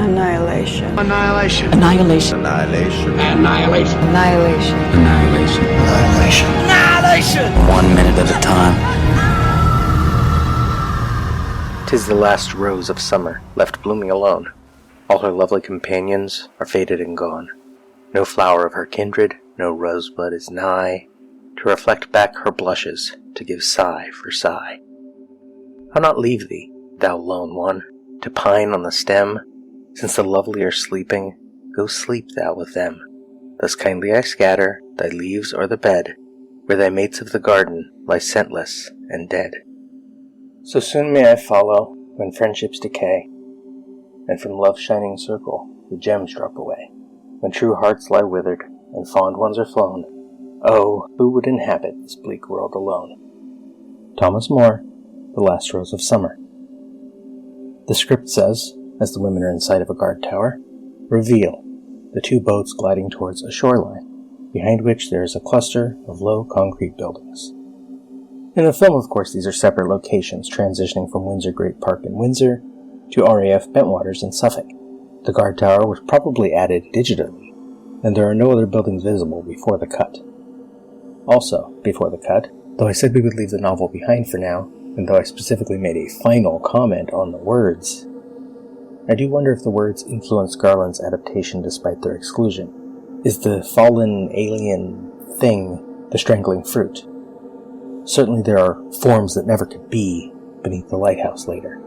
Annihilation. Annihilation. Annihilation. Annihilation. Annihilation. Annihilation. Annihilation. Annihilation. Annihilation! 1 minute at a time. 'Tis the last rose of summer, left blooming alone. All her lovely companions are faded and gone. No flower of her kindred, no rosebud is nigh, to reflect back her blushes, to give sigh for sigh. I'll not leave thee, thou lone one, to pine on the stem. Since the lovely are sleeping, go sleep thou with them. Thus kindly I scatter thy leaves o'er the bed, where thy mates of the garden lie scentless and dead. So soon may I follow, when friendships decay, and from love's shining circle the gems drop away. When true hearts lie withered, and fond ones are flown, oh, who would inhabit this bleak world alone? Thomas More, The Last Rose of Summer. The script says, as the women are in sight of a guard tower, reveal the two boats gliding towards a shoreline, behind which there is a cluster of low concrete buildings. In the film, of course, these are separate locations, transitioning from Windsor Great Park in Windsor to RAF Bentwaters in Suffolk. The guard tower was probably added digitally, and there are no other buildings visible before the cut. Also, before the cut, though I said we would leave the novel behind for now, and though I specifically made a final comment on the words, I do wonder if the words influenced Garland's adaptation despite their exclusion. Is the fallen alien thing the strangling fruit? Certainly there are forms that never could be beneath the lighthouse later.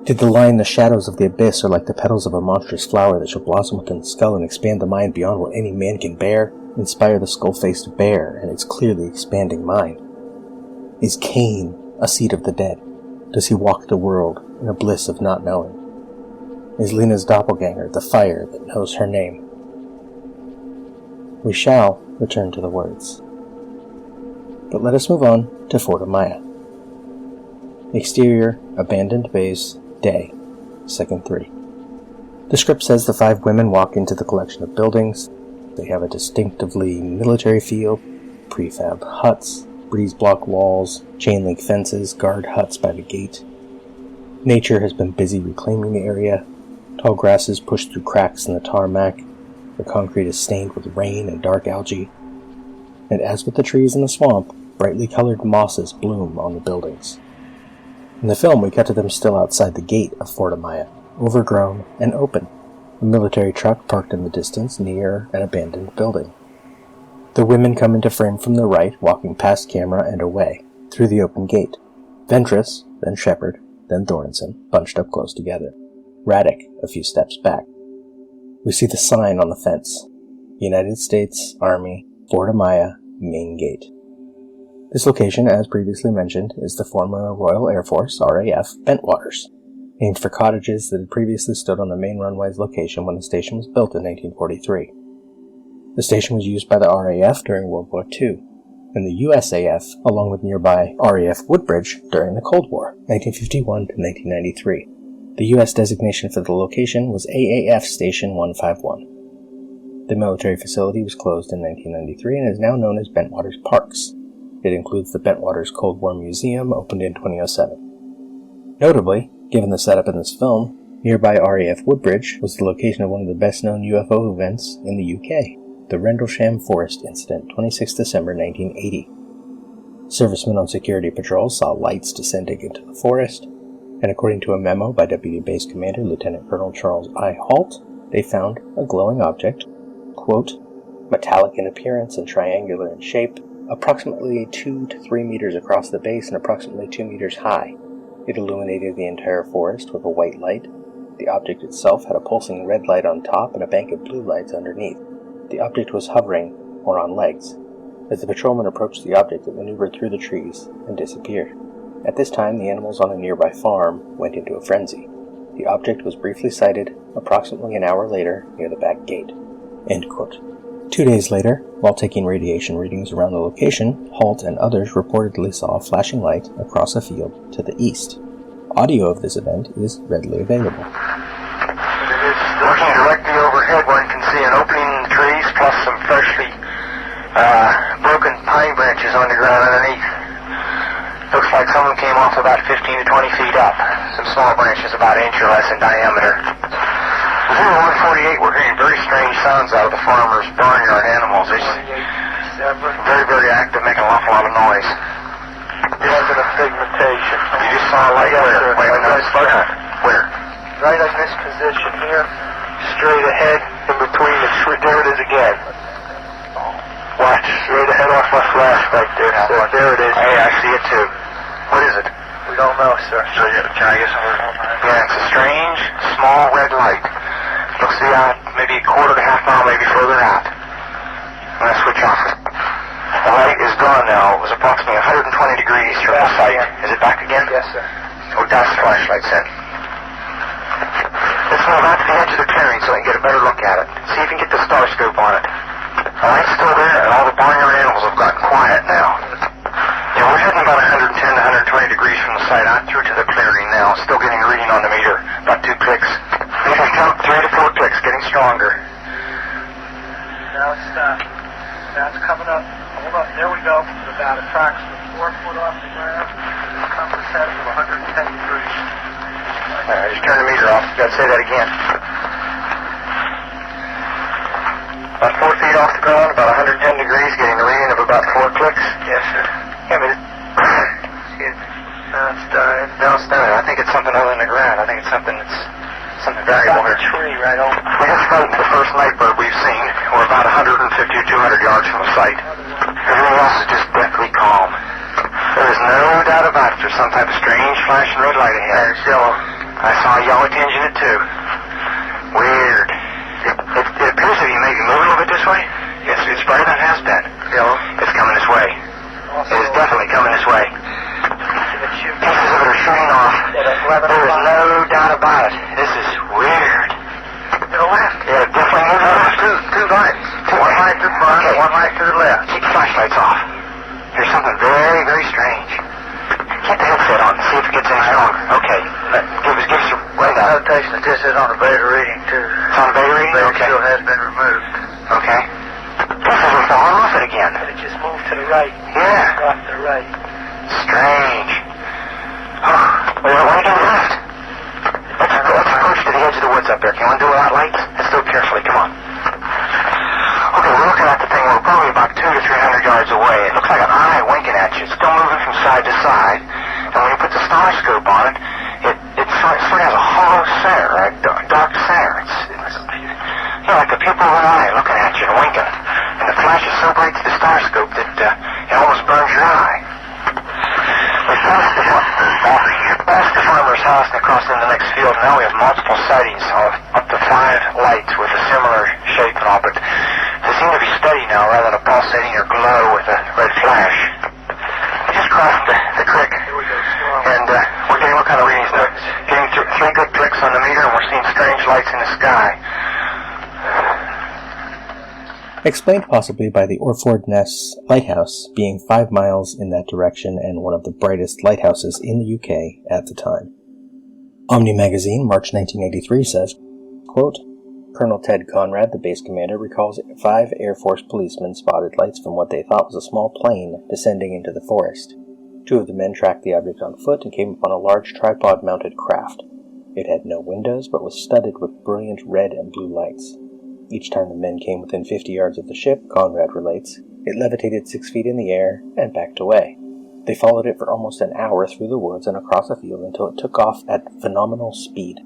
Did the line, the shadows of the abyss are like the petals of a monstrous flower that shall blossom within the skull and expand the mind beyond what any man can bear, inspire the skull-faced bear and its clearly expanding mind? Is Cain a seed of the dead? Does he walk the world in a bliss of not knowing? Is Lena's doppelganger the fire that knows her name? We shall return to the words. But let us move on to Fort Amaya. Exterior, abandoned base, day, second 3. The script says the 5 women walk into the collection of buildings. They have a distinctively military feel, prefab huts, breeze block walls, chain link fences, guard huts by the gate. Nature has been busy reclaiming the area. Tall grasses push through cracks in the tarmac. The concrete is stained with rain and dark algae. And as with the trees in the swamp, brightly colored mosses bloom on the buildings. In the film, we cut to them still outside the gate of Fort Amaya, overgrown and open, a military truck parked in the distance near an abandoned building. The women come into frame from the right, walking past camera and away, through the open gate. Ventress, then Shepard, then Thornton, bunched up close together. Raddick a few steps back. We see the sign on the fence. United States Army, Fort Amaya, Main Gate. This location, as previously mentioned, is the former Royal Air Force, RAF, Bentwaters, named for cottages that had previously stood on the main runway's location when the station was built in 1943. The station was used by the RAF during World War II, and the USAF, along with nearby RAF Woodbridge, during the Cold War, 1951 to 1993. The U.S. designation for the location was AAF Station 151. The military facility was closed in 1993 and is now known as Bentwaters Parks. It includes the Bentwaters Cold War Museum, opened in 2007. Notably, given the setup in this film, nearby RAF Woodbridge was the location of one of the best-known UFO events in the UK, the Rendlesham Forest Incident, 26 December 1980. Servicemen on security patrol saw lights descending into the forest, and according to a memo by Deputy Base Commander Lieutenant Colonel Charles I. Halt, they found a glowing object, quote, metallic in appearance and triangular in shape, approximately 2 to 3 meters across the base and approximately 2 meters high. It illuminated the entire forest with a white light. The object itself had a pulsing red light on top and a bank of blue lights underneath. The object was hovering, or on legs. As the patrolman approached the object, it maneuvered through the trees and disappeared. At this time, the animals on a nearby farm went into a frenzy. The object was briefly sighted approximately an hour later near the back gate. End quote. 2 days later, while taking radiation readings around the location, Halt and others reportedly saw a flashing light across a field to the east. Audio of this event is readily available. It is looking directly overhead. One can see an opening in the trees plus some freshly broken pine branches on the ground underneath. Looks like someone came off about 15 to 20 feet up. Some small branches about an inch or less in diameter. 0148, we're hearing very strange sounds out of the farmer's barnyard animals. It's very, very active, making an awful lot of noise. Having a pigmentation. You just saw a light where? Wait, where? Right on this position here, straight ahead, in between the tree. There it is again. Watch, straight ahead off my flash right there. So there it is. Hey, I see it too. What is it? We don't know, sir. So, can I get some? Yeah, it's a strange, small red light. Looks to be out maybe a quarter to half mile, maybe further out. I'm going to switch off. The light is gone now. It was approximately 120 degrees from the site. Is it back again? Yes, sir. We got the flashlights in. Let's move out to the edge of the clearing so we can get a better look at it. See if you can get the star scope on it. The light's still there, and all the barnyard animals have gotten quiet now. Yeah, we're heading about 110 to 120 degrees from the site out through to the clearing now. Still getting a reading on the meter. About 2 clicks. Maybe 3 to 4 clicks, getting stronger. Now it's coming up. Hold up, there we go. About approximately 4 foot off the ground. Compass head of 110 degrees. All right, just turn the meter off. Got to say that again. About 4 feet off the ground, about 110 degrees, getting a reading of about 4 clicks. Yes, sir. Yeah, but Excuse me. Now it's dying. no, it's not. I think it's something other than the ground. I think it's something variable Got here. the tree right over. We just frightened the first night bird we've seen. We're about 150 or 200 yards from the site. Everything else is just deathly calm. There is no doubt about it. There's some type of strange flashing red light ahead. It's yellow. I saw a yellow tinge in it too. Weird. It appears to be maybe moving a little bit this way. It's brighter than it has been. Yellow. It's coming this way. It is definitely coming this way. Pieces of it are shooting off. There is no doubt about it. This is weird. To the left. Yeah, definitely moving left. Two lights. One light to the front, Okay. one light to the left. Keep the flashlights off. There's something very, very strange. Get the headset on. See if it gets any stronger. Okay. Give us your rundown. Notation that this is on a beta reading, too. It's on a beta reading? Beta Okay. still has been removed. Okay. Pieces are falling off it again. But it just moved to the right. Yeah. Off to the right. Strange. Oh, wait, what are you doing left? Let's approach to the edge of the woods up there. Can one do without lights? Let's do it carefully. Come on. Okay, we're looking at the thing. We're probably about 200 to 300 yards away. It looks like an eye winking at you. It's still moving from side to side. And when you put the star scope on it, it sort of has a hollow center, a dark center. It's like the pupil of an eye looking at you and winking. And the flash is so bright to the star scope that it almost burns your eye. We passed the farmer's house and across into the next field. Now we have multiple sightings of up to 5 lights with a similar shape and all, but they seem to be steady now rather than a pulsating or glow with a red flash. We just crossed the creek, and we're getting what kind of readings now? Getting 3 good clicks on the meter, and we're seeing strange lights in the sky. Explained possibly by the Orford Ness Lighthouse being 5 miles in that direction and one of the brightest lighthouses in the UK at the time. Omni Magazine, March 1983 says, quote, Colonel Ted Conrad, the base commander, recalls 5 Air Force policemen spotted lights from what they thought was a small plane descending into the forest. 2 of the men tracked the object on foot and came upon a large tripod-mounted craft. It had no windows, but was studded with brilliant red and blue lights. Each time the men came within 50 yards of the ship, Conrad relates, it levitated 6 feet in the air and backed away. They followed it for almost an hour through the woods and across a field until it took off at phenomenal speed.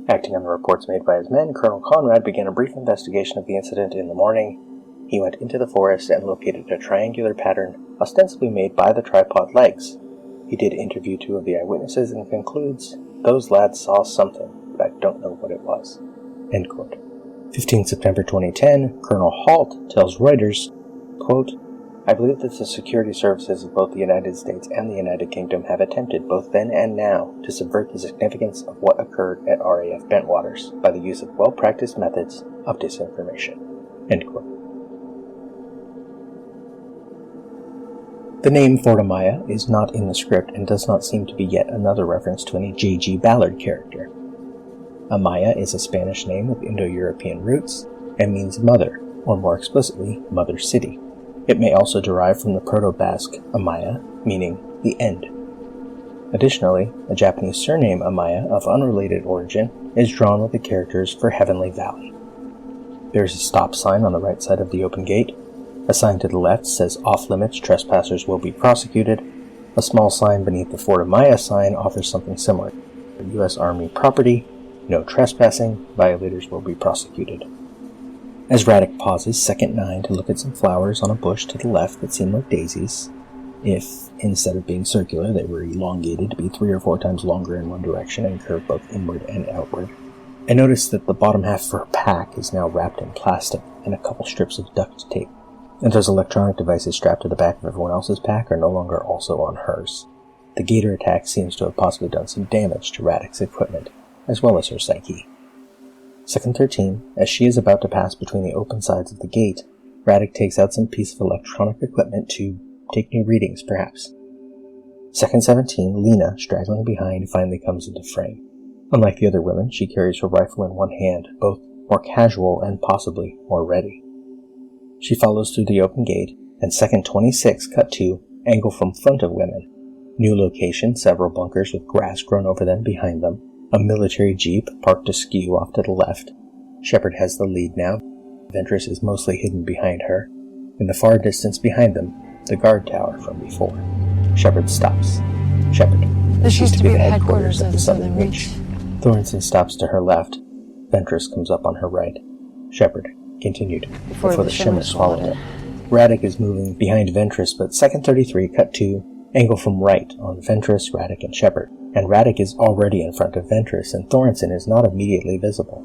Acting on the reports made by his men, Colonel Conrad began a brief investigation of the incident in the morning. He went into the forest and located a triangular pattern ostensibly made by the tripod legs. He did interview 2 of the eyewitnesses and concludes, those lads saw something, but I don't know what it was. End quote. 15 September 2010, Colonel Halt tells Reuters, quote, I believe that the security services of both the United States and the United Kingdom have attempted, both then and now, to subvert the significance of what occurred at RAF Bentwaters by the use of well-practiced methods of disinformation. End quote. The name Fort Amaya is not in the script and does not seem to be yet another reference to any J.G. Ballard character. Amaya is a Spanish name with Indo-European roots and means mother, or more explicitly, mother city. It may also derive from the Proto-Basque Amaya, meaning the end. Additionally, a Japanese surname Amaya of unrelated origin is drawn with the characters for Heavenly Valley. There is a stop sign on the right side of the open gate. A sign to the left says off limits, trespassers will be prosecuted. A small sign beneath the Fort Amaya sign offers something similar. U.S. Army property, no trespassing, violators will be prosecuted. As Radek pauses, Second 9 to look at some flowers on a bush to the left that seem like daisies, if, instead of being circular, they were elongated to be 3 or 4 times longer in one direction and curve both inward and outward. I noticed that the bottom half of her pack is now wrapped in plastic and a couple strips of duct tape, and those electronic devices strapped to the back of everyone else's pack are no longer also on hers. The gator attack seems to have possibly done some damage to Radek's equipment, as well as her psyche. Second 13, as she is about to pass between the open sides of the gate, Radek takes out some piece of electronic equipment to take new readings, perhaps. Second 17, Lena, straggling behind, finally comes into frame. Unlike the other women, she carries her rifle in one hand, both more casual and possibly more ready. She follows through the open gate, and Second 26, cut to, angle from front of women. New location, several bunkers with grass grown over them behind them. A military jeep parked askew off to the left. Shepard has the lead now. Ventress is mostly hidden behind her. In the far distance behind them, the guard tower from before. Shepard stops. Shepard. This used to be the headquarters of the Southern Reach. Thornton stops to her left. Ventress comes up on her right. Shepard continued before the shimmer swallowed it. Radek is moving behind Ventress, but Second 33 cut to angle from right on Ventress, Radek, and Shepard. And Radek is already in front of Ventress, and Thornton is not immediately visible.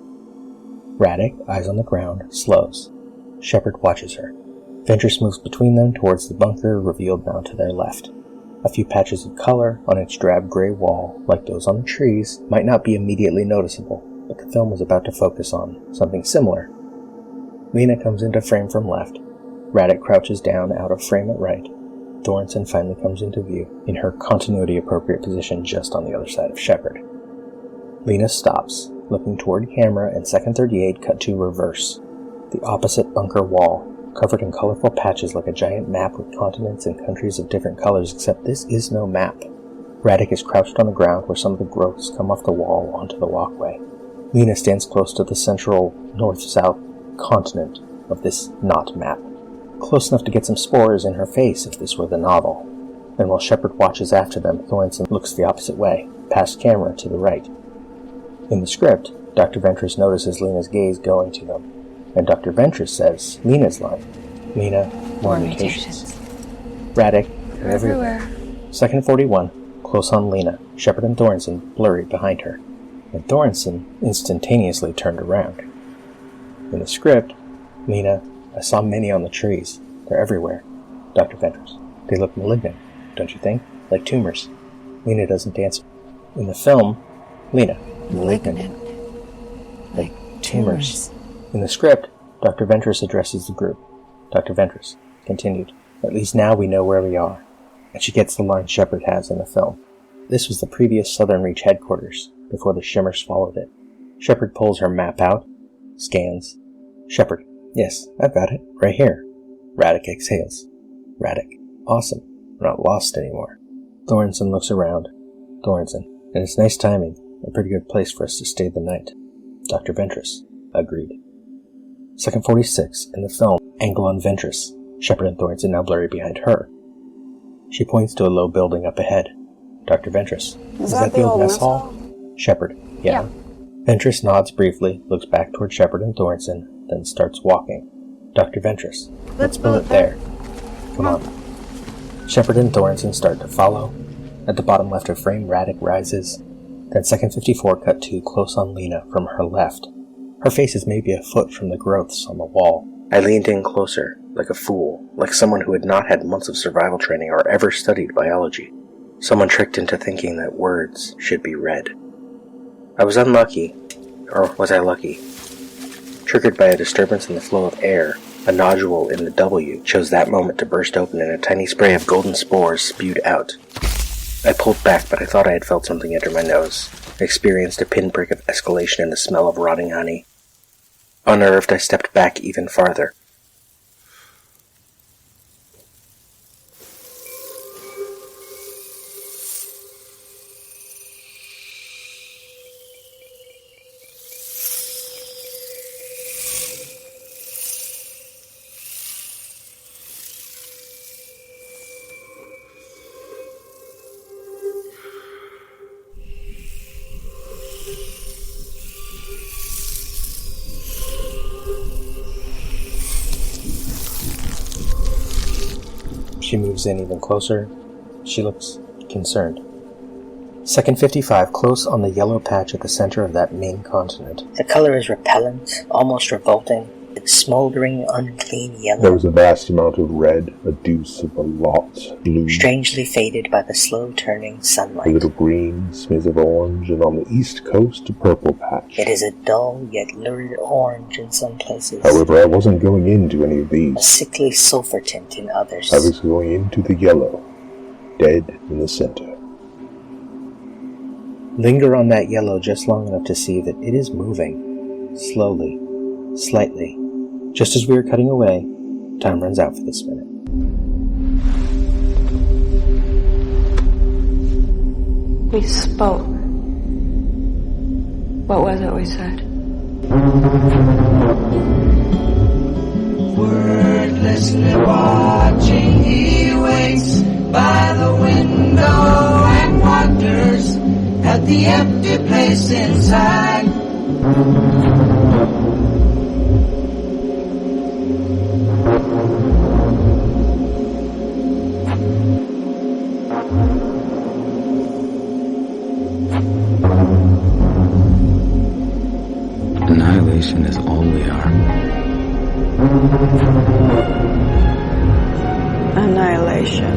Radek, eyes on the ground, slows. Shepard watches her. Ventress moves between them towards the bunker, revealed now to their left. A few patches of color on its drab gray wall, like those on the trees, might not be immediately noticeable, but the film was about to focus on something similar. Lena comes into frame from left. Radek crouches down out of frame at right. Thornton finally comes into view, in her continuity-appropriate position just on the other side of Shepard. Lena stops, looking toward camera, and Second 38 cut to reverse. The opposite bunker wall, covered in colorful patches like a giant map with continents and countries of different colors, except this is no map. Radek is crouched on the ground where some of the growths come off the wall onto the walkway. Lena stands close to the central north-south continent of this not map. Close enough to get some spores in her face if this were the novel. And while Shepard watches after them, Thornton looks the opposite way, past camera to the right. In the script, Dr. Ventress notices Lena's gaze going to them, and Dr. Ventress says Lena's line. Lena, more mutations. Radek, they're everywhere. Second 41, close on Lena, Shepard and Thornton blurry behind her, and Thornton instantaneously turned around. In the script, Lena, I saw many on the trees. They're everywhere. Dr. Ventress. They look malignant, don't you think? Like tumors. Lena doesn't answer. In the film, Lena. Malignant. Like tumors. In the script, Dr. Ventress addresses the group. Dr. Ventress continued. At least now we know where we are. And she gets the line Shepard has in the film. This was the previous Southern Reach headquarters, before the shimmer swallowed it. Shepard pulls her map out, scans. Shepard. Yes, I've got it. Right here. Radek exhales. Radek. Awesome. We're not lost anymore. Thornton looks around. Thornton. And it's nice timing. A pretty good place for us to stay the night. Dr. Ventress. Agreed. Second 46, in the film, angle on Ventress. Shepard and Thornton now blurry behind her. She points to a low building up ahead. Dr. Ventress. Is that the old mess hall? Shepard. Yeah. Ventress nods briefly, looks back toward Shepard and Thornton, then starts walking. Dr. Ventress. Let's build it there. Come on. Shepard and Thornton start to follow. At the bottom left of frame, Radek rises. Then Second 54 cut to close on Lena from her left. Her face is maybe a foot from the growths on the wall. I leaned in closer, like a fool, like someone who had not had months of survival training or ever studied biology. Someone tricked into thinking that words should be read. I was unlucky, or was I lucky? Triggered by a disturbance in the flow of air, a nodule in the W chose that moment to burst open and a tiny spray of golden spores spewed out. I pulled back, but I thought I had felt something enter my nose. I experienced a pinprick of escalation and the smell of rotting honey. Unnerved, I stepped back even farther. She moves in even closer. She looks concerned. Second 55, close on the yellow patch at the center of that main continent. The color is repellent, almost revolting. It's smoldering, unclean yellow. There was a vast amount of red, a deuce of a lot, blue. Strangely faded by the slow-turning sunlight. A little green, smears of orange, and on the east coast, a purple patch. It is a dull yet lurid orange in some places. However, I wasn't going into any of A these. sickly sulfur tint in others. I was going into the yellow, dead in the center. Linger on that yellow just long enough to see that it is moving. Slowly. Slightly. Just as we are cutting away, time runs out for this minute. We spoke. What was it we said? Wordlessly watching, he waits by the window and wonders at the empty place inside. Annihilation is all we are. Annihilation.